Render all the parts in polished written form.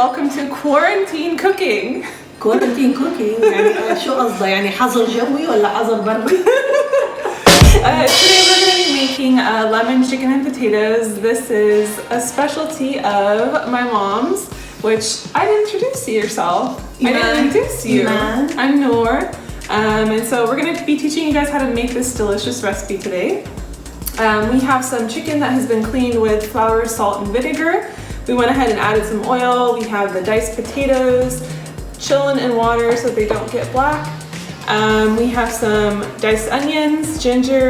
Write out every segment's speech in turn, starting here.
welcome to quarantine cooking. Quarantine cooking يعني شو قصده يعني حظر جوي ولا حظر بري؟ Today we're going to be making lemon chicken and potatoes. This is a specialty of my mom's, which I didn't introduce you yourself. I didn't introduce you. I'm Noor. And so we're going to be teaching you guys how to make this delicious recipe today. We have some chicken that has been cleaned with flour, salt, and vinegar. We went ahead and added some oil. We have the diced potatoes, chilling in water so they don't get black. We have some diced onions, ginger,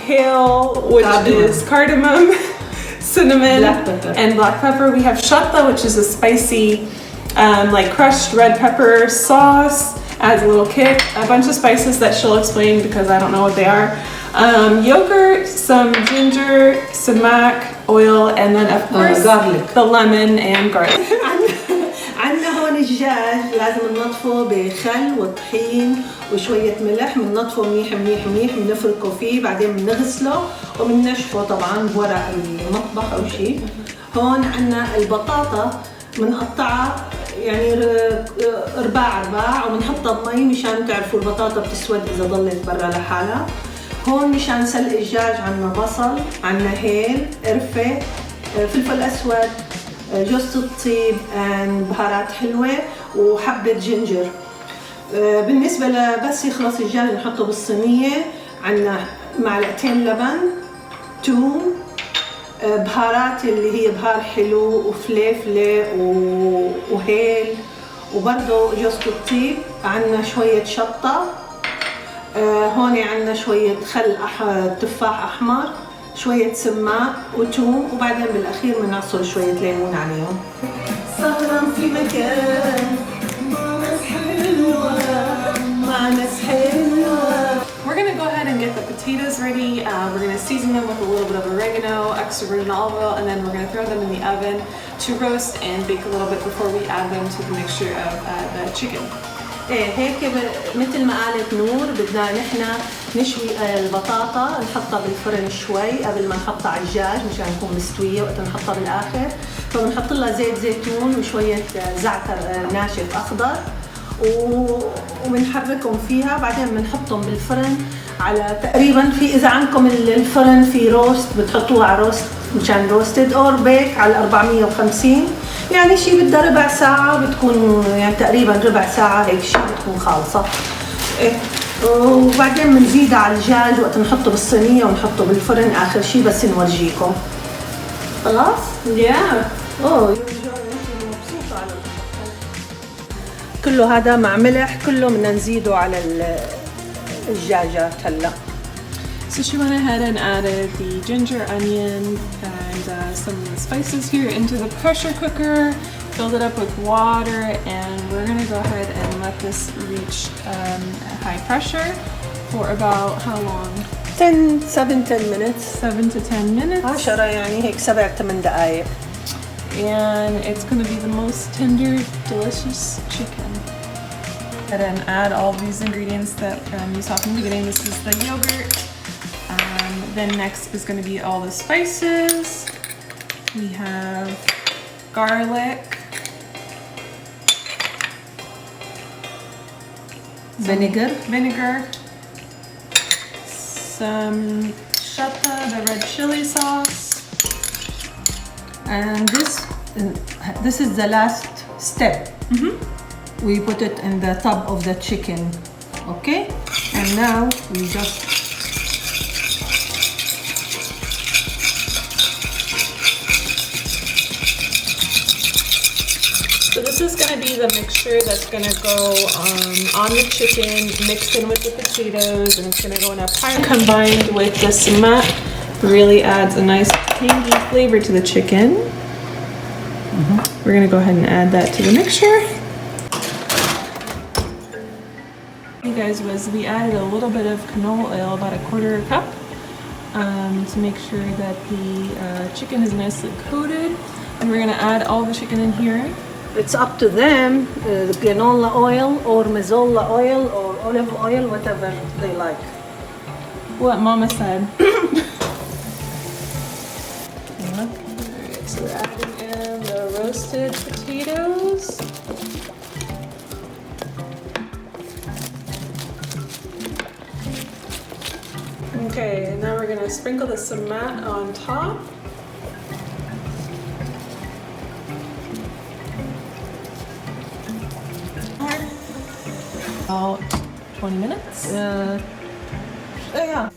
hail, which is cardamom, cinnamon, and black pepper. We have shatta, which is a spicy, like crushed red pepper sauce, adds a little kick. A bunch of spices that she'll explain because I don't know what they are. Yogurt, some ginger, sumac, oil, and then of course garlic. The lemon and garlic. عندنا هون الدجاج لازم ننظفه بخل وطحين وشوية ملح. بننظفه منيح منيح منيح، بنفركه فيه، بعدين بنغسله وبننشفه طبعا بورق المطبخ أو شيء. هون عندنا البطاطا بنقطعها يعني رباع رباع وبنحطها بمي مشان تعرفوا البطاطا بتسود إذا ضلت برا لحالها. هون مشان سلق الدجاج عندنا بصل، عندنا هيل، قرفة، فلفل أسود، جوز الطيب، بهارات حلوة وحبة جنجر. بالنسبة بس يخلص الدجاج نحطه بالصينية. عندنا معلقتين لبن، توم، بهارات اللي هي بهار حلو وفليفلة وهيل وبرضه جوز الطيب. عندنا شوية شطة. هون عندنا شوية خل تفاح أحمر، شوية سماق وتوم، وبعدين بالأخير بنعصر شوية ليمون عليهم. سهران في مكان مع ناس حلوة مع ناس حلوة. We're going to go ahead and get the potatoes ready. We're going to season them with a little bit of oregano, extra virgin olive oil, and then we're going to throw them in the oven to roast and bake a little bit before we add them to the mixture of the chicken. هيك مثل ما قالت نور بدنا نحن نشوي البطاطا، نحطها بالفرن شوي قبل ما نحطها على الدجاج مشان تكون مستويه وقت نحطها بالاخر. فبنحط لها زيت زيتون وشويه زعتر ناشف اخضر وبنحركهم فيها. بعدين بنحطهم بالفرن على تقريبا في اذا عندكم الفرن في روست بتحطوها على روست مشان روستد اور بيك على 450 يعني شي بدها ربع ساعة بتكون يعني تقريبا ربع ساعة هيك شي بتكون خالصة. وبعدين بنزيدها على الدجاج وقت نحطه بالصينية ونحطه بالفرن آخر شي بس نورجيكم. خلاص؟ كله هذا مع ملح كله بدنا نزيده على الدجاجات هلا. So she went ahead and added the ginger, onion, and some of the spices here into the pressure cooker, filled it up with water, and we're going to go ahead and let this reach high pressure for about how long? 7-10 minutes. 7 to 10 minutes. 10 يعني هيك 7-8 دقايق. And it's going to be the most tender, delicious chicken. And then add all these ingredients that you saw from the beginning. This is the yogurt. Then next is going to be all the spices. We have garlic, vinegar, some shatta, the red chili sauce, and this is the last step. We put it in the top of the chicken, okay? And now we just So this is going to be the mixture that's going to go on the chicken, mixed in with the potatoes, and it's going to go in a pie. Combined with the sumac, really adds a nice tangy flavor to the chicken. We're going to go ahead and add that to the mixture. You guys, we added a little bit of canola oil, about 1/4 cup, to make sure that the chicken is nicely coated. And we're going to add all the chicken in here. It's up to them, canola oil or mazola oil or olive oil, whatever they like. What Mama said. So we're adding in the roasted potatoes. Okay, now we're gonna sprinkle the sumac on top. About 20 minutes. Oh yeah.